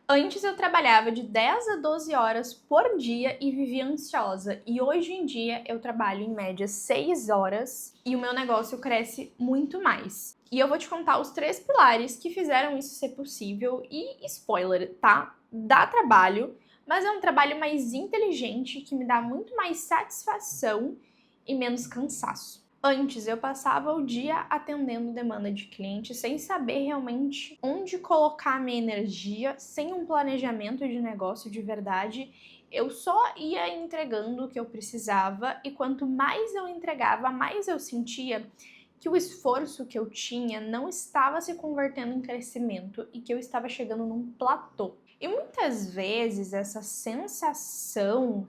Antes eu trabalhava de 10 a 12 horas por dia e vivia ansiosa. E hoje em dia eu trabalho em média 6 horas e o meu negócio cresce muito mais. E eu vou te contar os 3 pilares que fizeram isso ser possível. E spoiler, tá? Dá trabalho, mas é um trabalho mais inteligente que me dá muito mais satisfação e menos cansaço. Antes eu passava o dia atendendo demanda de cliente sem saber realmente onde colocar minha energia, sem um planejamento de negócio de verdade. Eu só ia entregando o que eu precisava e quanto mais eu entregava, mais eu sentia que o esforço que eu tinha não estava se convertendo em crescimento e que eu estava chegando num platô. E muitas vezes essa sensação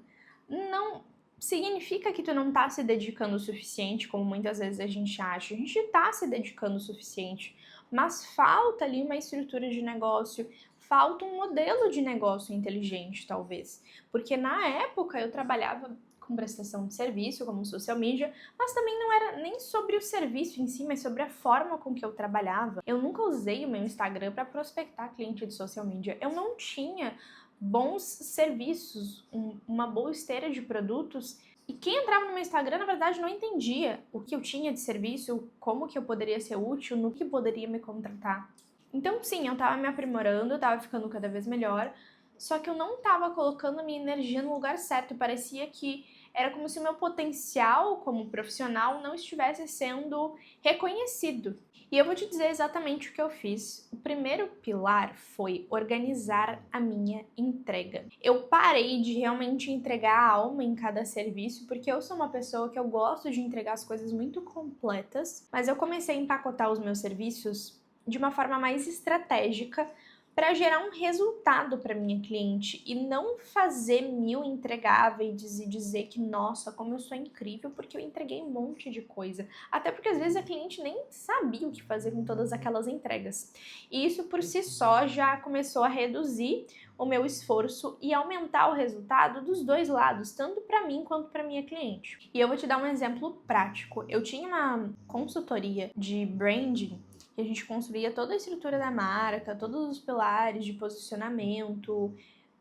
não significa que tu não tá se dedicando o suficiente, como muitas vezes a gente acha. A gente tá se dedicando o suficiente, mas falta ali uma estrutura de negócio, falta um modelo de negócio inteligente, talvez. Porque na época eu trabalhava com prestação de serviço, como social media, mas também não era nem sobre o serviço em si, mas sobre a forma com que eu trabalhava. Eu nunca usei o meu Instagram para prospectar cliente de social media. Eu não tinha bons serviços, uma boa esteira de produtos. E quem entrava no meu Instagram, na verdade, não entendia o que eu tinha de serviço, como que eu poderia ser útil, no que poderia me contratar. Então, sim, eu tava me aprimorando, eu tava ficando cada vez melhor, só que eu não tava colocando a minha energia no lugar certo. Parecia que era como se o meu potencial como profissional não estivesse sendo reconhecido. E eu vou te dizer exatamente o que eu fiz. O primeiro pilar foi organizar a minha entrega. Eu parei de realmente entregar a alma em cada serviço, porque eu sou uma pessoa que eu gosto de entregar as coisas muito completas, mas eu comecei a empacotar os meus serviços de uma forma mais estratégica para gerar um resultado para minha cliente e não fazer 1000 entregáveis e dizer que, nossa, como eu sou incrível porque eu entreguei um monte de coisa. Até porque às vezes a cliente nem sabia o que fazer com todas aquelas entregas. E isso por si só já começou a reduzir o meu esforço e aumentar o resultado dos dois lados, tanto para mim quanto para minha cliente. E eu vou te dar um exemplo prático. Eu tinha uma consultoria de branding que a gente construía toda a estrutura da marca, todos os pilares de posicionamento,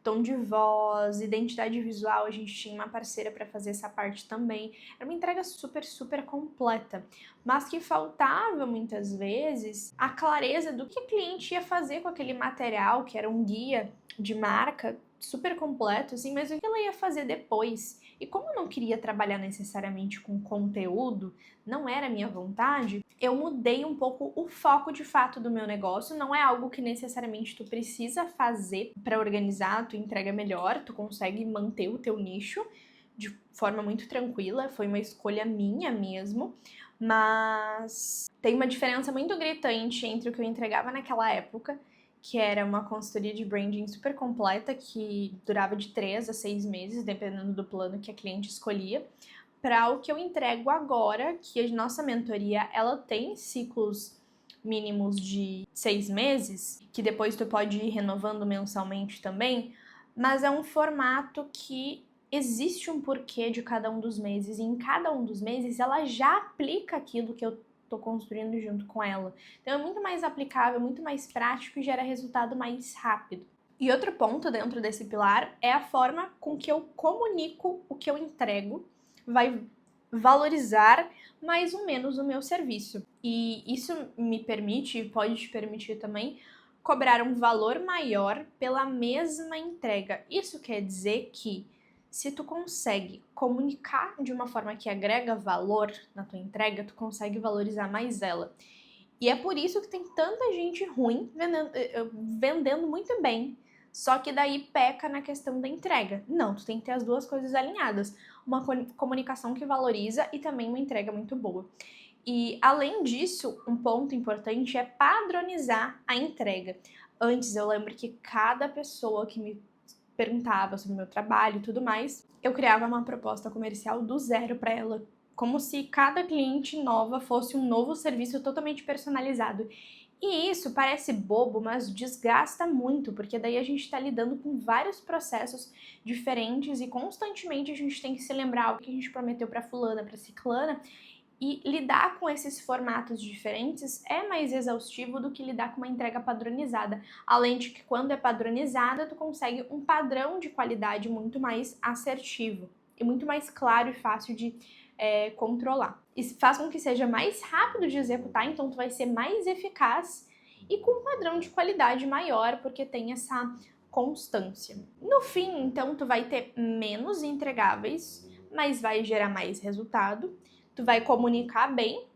tom de voz, identidade visual. A gente tinha uma parceira para fazer essa parte também. Era uma entrega super, super completa, mas que faltava muitas vezes a clareza do que a cliente ia fazer com aquele material, que era um guia de marca super completo, assim, mas o que ela ia fazer depois. E como eu não queria trabalhar necessariamente com conteúdo, não era a minha vontade, eu mudei um pouco o foco de fato do meu negócio. Não é algo que necessariamente tu precisa fazer para organizar a tua entrega melhor, tu consegue manter o teu nicho de forma muito tranquila, foi uma escolha minha mesmo, mas tem uma diferença muito gritante entre o que eu entregava naquela época, que era uma consultoria de branding super completa, que durava de 3 a 6 meses, dependendo do plano que a cliente escolhia, para o que eu entrego agora, que a nossa mentoria ela tem ciclos mínimos de 6 meses, que depois tu pode ir renovando mensalmente também, mas é um formato que existe um porquê de cada um dos meses, e em cada um dos meses ela já aplica aquilo que eu tô construindo junto com ela. Então é muito mais aplicável, muito mais prático e gera resultado mais rápido. E outro ponto dentro desse pilar é a forma com que eu comunico o que eu entrego, vai valorizar mais ou menos o meu serviço. E isso me permite, e pode te permitir também, cobrar um valor maior pela mesma entrega. Isso quer dizer que se tu consegue comunicar de uma forma que agrega valor na tua entrega, tu consegue valorizar mais ela. E é por isso que tem tanta gente ruim vendendo muito bem, só que daí peca na questão da entrega. Não, tu tem que ter as duas coisas alinhadas. Uma comunicação que valoriza e também uma entrega muito boa. E além disso, um ponto importante é padronizar a entrega. Antes eu lembro que cada pessoa que me perguntava sobre o meu trabalho e tudo mais, eu criava uma proposta comercial do zero para ela, como se cada cliente nova fosse um novo serviço totalmente personalizado. E isso parece bobo, mas desgasta muito, porque daí a gente está lidando com vários processos diferentes e constantemente a gente tem que se lembrar o que a gente prometeu para fulana, para ciclana, E lidar com esses formatos diferentes é mais exaustivo do que lidar com uma entrega padronizada. Além de que quando é padronizada, tu consegue um padrão de qualidade muito mais assertivo e muito mais claro e fácil de controlar. Isso faz com que seja mais rápido de executar, então tu vai ser mais eficaz e com um padrão de qualidade maior, porque tem essa constância. No fim, então, tu vai ter menos entregáveis, mas vai gerar mais resultado. Tu vai comunicar bem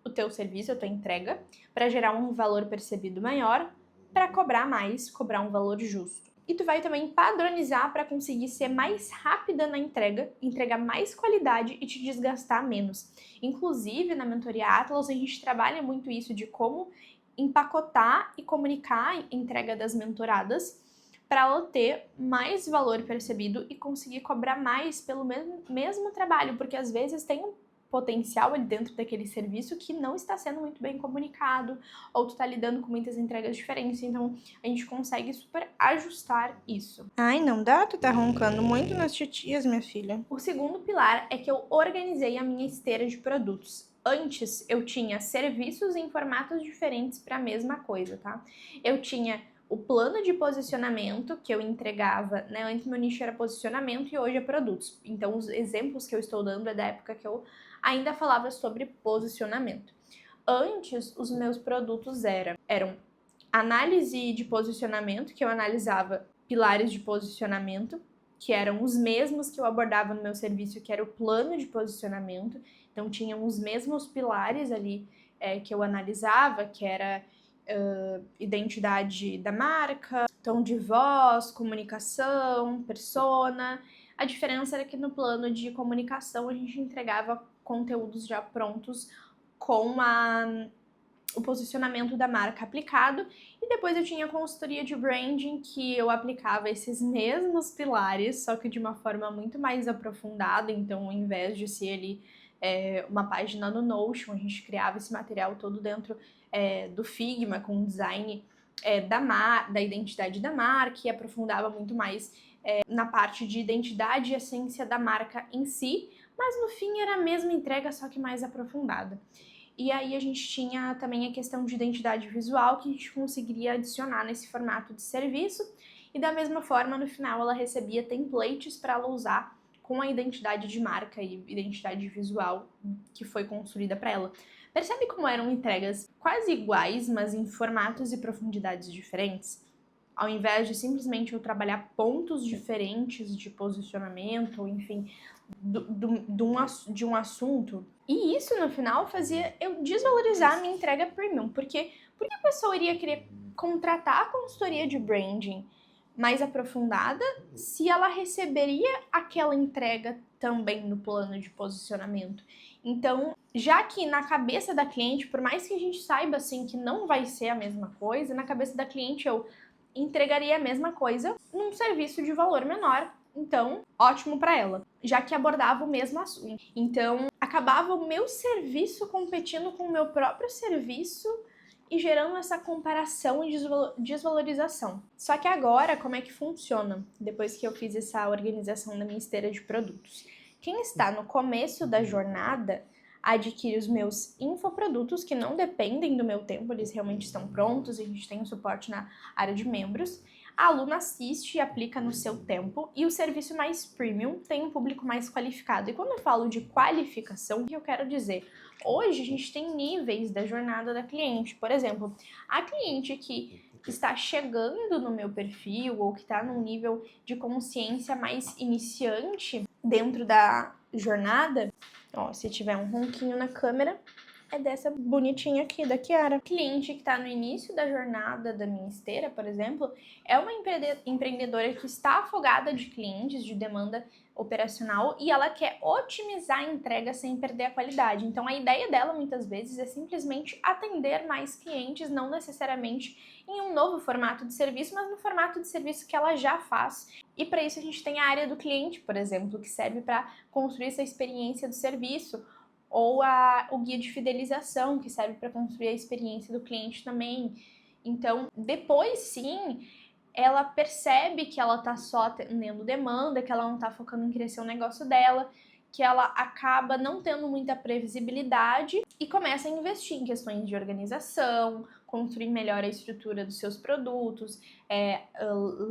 o teu serviço, a tua entrega, para gerar um valor percebido maior, para cobrar mais, cobrar um valor justo. E tu vai também padronizar para conseguir ser mais rápida na entrega, entregar mais qualidade e te desgastar menos. Inclusive, na mentoria Atlas, a gente trabalha muito isso de como empacotar e comunicar a entrega das mentoradas para ela ter mais valor percebido e conseguir cobrar mais pelo mesmo trabalho, porque às vezes tem um potencial ali dentro daquele serviço que não está sendo muito bem comunicado, ou tu tá lidando com muitas entregas diferentes, então a gente consegue super ajustar isso. Ai, não dá? Tu tá roncando muito nas titias, minha filha. O segundo pilar é que eu organizei a minha esteira de produtos. Antes eu tinha serviços em formatos diferentes para a mesma coisa, tá? Eu tinha o plano de posicionamento que eu entregava, né? Antes meu nicho era posicionamento e hoje é produtos. Então os exemplos que eu estou dando é da época que eu ainda falava sobre posicionamento. Antes os meus produtos eram análise de posicionamento, que eu analisava pilares de posicionamento, que eram os mesmos que eu abordava no meu serviço, que era o plano de posicionamento. Então tinham os mesmos pilares ali que eu analisava, que era identidade da marca, tom de voz, comunicação, persona. A diferença era que no plano de comunicação a gente entregava conteúdos já prontos com o posicionamento da marca aplicado, e depois eu tinha a consultoria de branding, que eu aplicava esses mesmos pilares, só que de uma forma muito mais aprofundada. Então, ao invés de ser ali uma página no Notion, a gente criava esse material todo dentro do Figma, com o design da identidade da marca, e aprofundava muito mais na parte de identidade e essência da marca em si, mas no fim era a mesma entrega, só que mais aprofundada. E aí a gente tinha também a questão de identidade visual, que a gente conseguiria adicionar nesse formato de serviço, e da mesma forma, no final, ela recebia templates para ela usar com a identidade de marca e identidade visual que foi construída para ela. Percebe como eram entregas quase iguais, mas em formatos e profundidades diferentes? Ao invés de simplesmente eu trabalhar pontos diferentes de posicionamento, ou enfim, de um assunto. E isso, no final, fazia eu desvalorizar a minha entrega premium. Porque por que a pessoa iria querer contratar a consultoria de branding mais aprofundada se ela receberia aquela entrega também no plano de posicionamento? Então, já que na cabeça da cliente, por mais que a gente saiba assim que não vai ser a mesma coisa, na cabeça da cliente eu entregaria a mesma coisa num serviço de valor menor. Então, ótimo para ela, já que abordava o mesmo assunto. Então, acabava o meu serviço competindo com o meu próprio serviço e gerando essa comparação e desvalorização. Só que agora, como é que funciona? Depois que eu fiz essa organização da minha esteira de produtos. Quem está no começo da jornada adquire os meus infoprodutos, que não dependem do meu tempo, eles realmente estão prontos, a gente tem um suporte na área de membros. A aluna assiste e aplica no seu tempo, e o serviço mais premium tem um público mais qualificado. E quando eu falo de qualificação, o que eu quero dizer? Hoje a gente tem níveis da jornada da cliente. Por exemplo, a cliente que está chegando no meu perfil ou que está num nível de consciência mais iniciante dentro da jornada, ó, se tiver um ronquinho na câmera, é dessa bonitinha aqui, da Kiara. Cliente que está no início da jornada da minha esteira, por exemplo, é uma empreendedora que está afogada de clientes, de demanda operacional, e ela quer otimizar a entrega sem perder a qualidade. Então a ideia dela muitas vezes é simplesmente atender mais clientes, não necessariamente em um novo formato de serviço, mas no formato de serviço que ela já faz. E para isso a gente tem a área do cliente, por exemplo, que serve para construir essa experiência do serviço, ou o guia de fidelização, que serve para construir a experiência do cliente também. Então, depois sim, ela percebe que ela tá só atendendo demanda, que ela não tá focando em crescer o negócio dela, que ela acaba não tendo muita previsibilidade e começa a investir em questões de organização, construir melhor a estrutura dos seus produtos,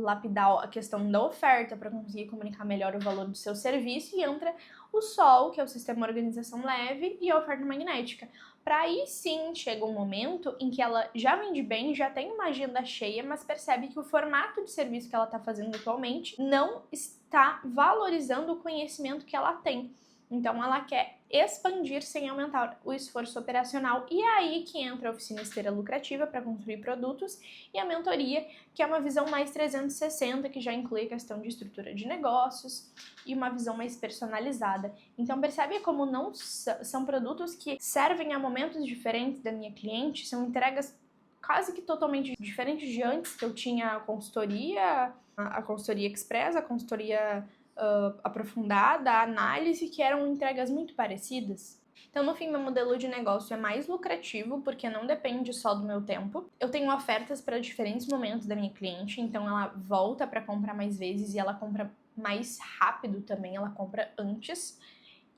lapidar a questão da oferta para conseguir comunicar melhor o valor do seu serviço, e entra o SOL, que é o Sistema Organização Leve, e a oferta magnética. Para aí sim chega um momento em que ela já vende bem, já tem uma agenda cheia, mas percebe que o formato de serviço que ela está fazendo atualmente não está valorizando o conhecimento que ela tem. Então ela quer expandir sem aumentar o esforço operacional, e é aí que entra a oficina esteira lucrativa para construir produtos e a mentoria, que é uma visão mais 360, que já inclui a questão de estrutura de negócios e uma visão mais personalizada. Então percebe como não são produtos que servem a momentos diferentes da minha cliente, são entregas quase que totalmente diferentes de antes, que eu tinha a consultoria express, a consultoria aprofundada, a análise, que eram entregas muito parecidas. Então, no fim, meu modelo de negócio é mais lucrativo, porque não depende só do meu tempo. Eu tenho ofertas para diferentes momentos da minha cliente, então ela volta para comprar mais vezes e ela compra mais rápido também, ela compra antes.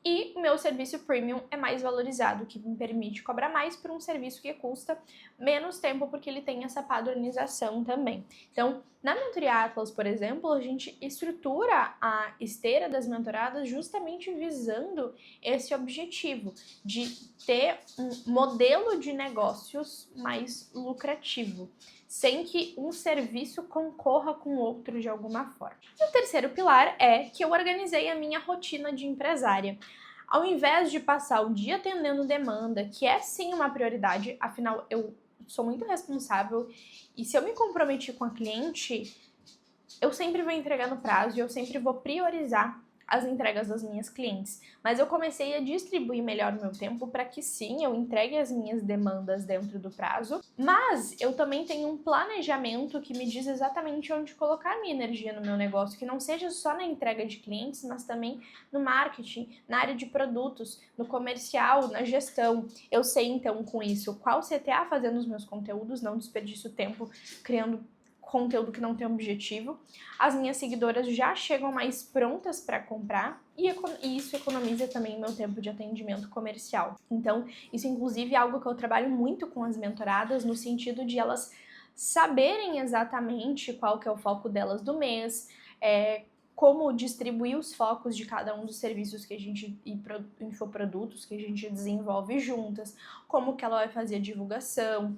E o meu serviço premium é mais valorizado, que me permite cobrar mais por um serviço que custa menos tempo, porque ele tem essa padronização também. Então, na Mentoria Atlas, por exemplo, a gente estrutura a esteira das mentoradas justamente visando esse objetivo de ter um modelo de negócios mais lucrativo, sem que um serviço concorra com o outro de alguma forma. E o terceiro pilar é que eu organizei a minha rotina de empresária. Ao invés de passar o dia atendendo demanda, que é sim uma prioridade, afinal eu sou muito responsável e se eu me comprometi com a cliente, eu sempre vou entregar no prazo e eu sempre vou priorizar as entregas das minhas clientes. Mas eu comecei a distribuir melhor o meu tempo para que sim, eu entregue as minhas demandas dentro do prazo, mas eu também tenho um planejamento que me diz exatamente onde colocar a minha energia no meu negócio, que não seja só na entrega de clientes, mas também no marketing, na área de produtos, no comercial, na gestão. Eu sei então com isso qual CTA fazer nos meus conteúdos, não desperdiço tempo criando conteúdo que não tem objetivo. As minhas seguidoras já chegam mais prontas para comprar e isso economiza também o meu tempo de atendimento comercial. Então, isso inclusive é algo que eu trabalho muito com as mentoradas, no sentido de elas saberem exatamente qual que é o foco delas do mês, como distribuir os focos de cada um dos serviços que a gente infoprodutos que a gente desenvolve juntas, como que ela vai fazer a divulgação,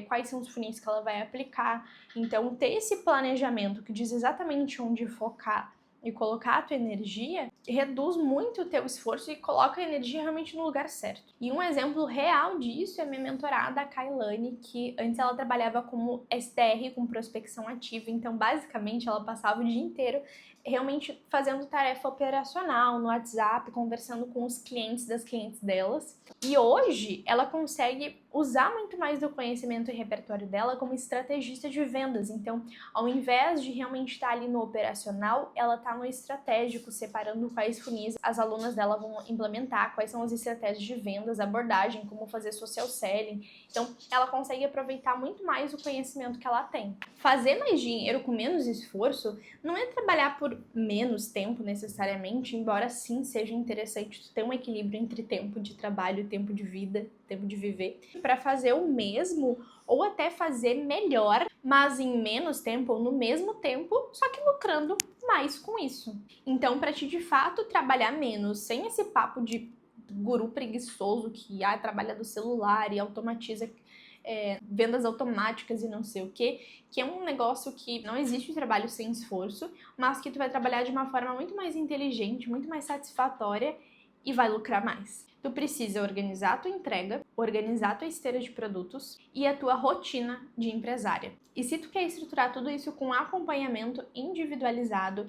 quais são os funis que ela vai aplicar. Então, ter esse planejamento que diz exatamente onde focar e colocar a tua energia, reduz muito o teu esforço e coloca a energia realmente no lugar certo. E um exemplo real disso é minha mentorada, a Kailane, que antes ela trabalhava como SDR, com prospecção ativa, então basicamente ela passava o dia inteiro realmente fazendo tarefa operacional no WhatsApp, conversando com os clientes das clientes delas. E hoje ela consegue usar muito mais do conhecimento e repertório dela como estrategista de vendas. Então, ao invés de realmente estar ali no operacional, ela está no estratégico, separando quais funis as alunas dela vão implementar, quais são as estratégias de vendas, abordagem, como fazer social selling. Então, ela consegue aproveitar muito mais o conhecimento que ela tem. Fazer mais dinheiro com menos esforço não é trabalhar por menos tempo necessariamente, embora sim seja interessante ter um equilíbrio entre tempo de trabalho, tempo de vida, tempo de viver, para fazer o mesmo ou até fazer melhor, mas em menos tempo ou no mesmo tempo, só que lucrando mais com isso. Então, para ti de fato trabalhar menos, sem esse papo de guru preguiçoso que trabalha do celular e automatiza vendas automáticas e não sei o que é um negócio que não existe trabalho sem esforço, mas que tu vai trabalhar de uma forma muito mais inteligente, muito mais satisfatória e vai lucrar mais. Tu precisa organizar a tua entrega, organizar a tua esteira de produtos e a tua rotina de empresária. E se tu quer estruturar tudo isso com acompanhamento individualizado,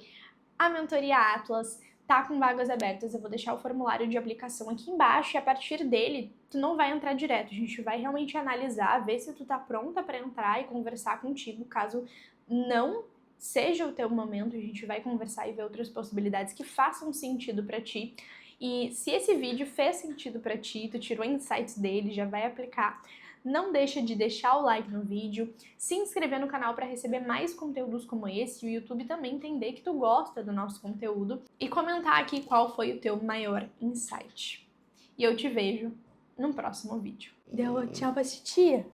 a Mentoria Atlas tá com vagas abertas. Eu vou deixar o formulário de aplicação aqui embaixo e a partir dele tu não vai entrar direto. A gente vai realmente analisar, ver se tu tá pronta para entrar e conversar contigo. Caso não seja o teu momento, a gente vai conversar e ver outras possibilidades que façam sentido para ti. E se esse vídeo fez sentido para ti, tu tirou insights dele, já vai aplicar Não deixa de deixar o like no vídeo, se inscrever no canal para receber mais conteúdos como esse e o YouTube também entender que tu gosta do nosso conteúdo e comentar aqui qual foi o teu maior insight. E eu te vejo no próximo vídeo. Deu tchau pra titia.